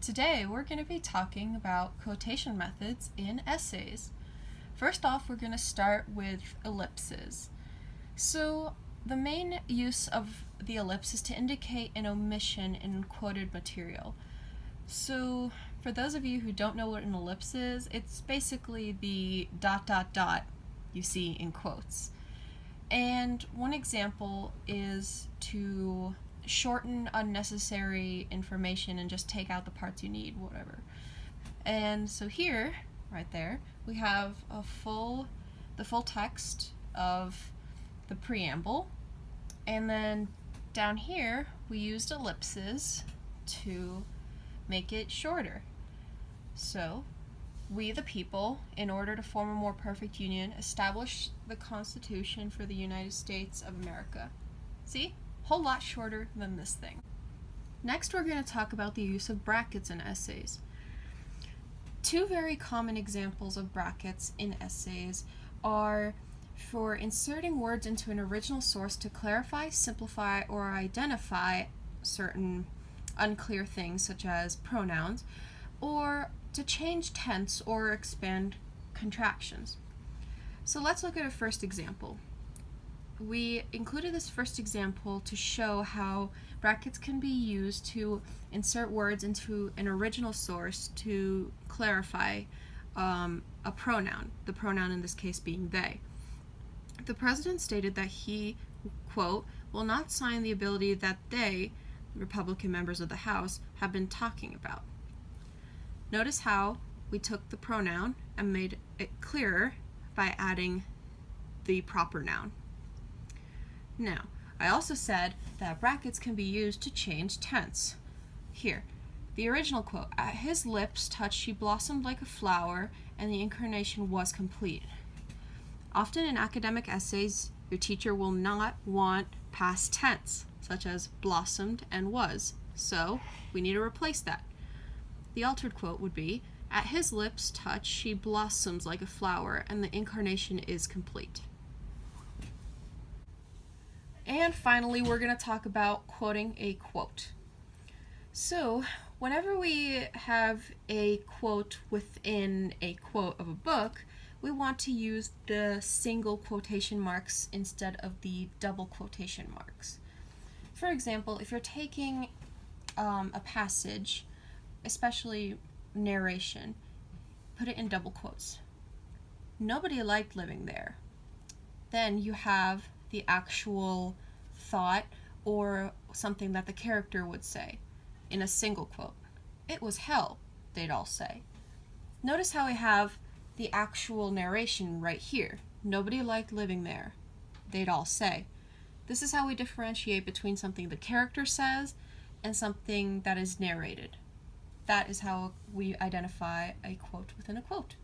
Today we're going to be talking about quotation methods in essays. First off, we're going to start with ellipses. So the main use of the ellipse is to indicate an omission in quoted material. So for those of you who don't know what an ellipse is, it's basically the ... you see in quotes. And one example is to shorten unnecessary information and just take out the parts you need, whatever. And so here, right there, we have the full text of the preamble, and then down here we used ellipses to make it shorter. So, we the people, in order to form a more perfect union, established the Constitution for the United States of America. See? Whole lot shorter than this thing. Next, we're going to talk about the use of brackets in essays. Two very common examples of brackets in essays are for inserting words into an original source to clarify, simplify, or identify certain unclear things such as pronouns, or to change tense or expand contractions. So let's look at a first example. We included this first example to show how brackets can be used to insert words into an original source to clarify a pronoun, the pronoun in this case being they. The president stated that he, quote, will not sign the ability that they, Republican members of the House, have been talking about. Notice how we took the pronoun and made it clearer by adding the proper noun. Now, I also said that brackets can be used to change tense. Here, the original quote, at his lips touched she blossomed like a flower, and the incarnation was complete. Often in academic essays, your teacher will not want past tense, such as blossomed and was, so we need to replace that. The altered quote would be, at his lips touch she blossoms like a flower, and the incarnation is complete. And finally, we're going to talk about quoting a quote. So, whenever we have a quote within a quote of a book, we want to use the single quotation marks instead of the double quotation marks. For example, if you're taking a passage, especially narration, put it in double quotes. Nobody liked living there. Then you have the actual thought or something that the character would say in a single quote. It was hell, they'd all say. Notice how we have the actual narration right here. Nobody liked living there, they'd all say. This is how we differentiate between something the character says and something that is narrated. That is how we identify a quote within a quote.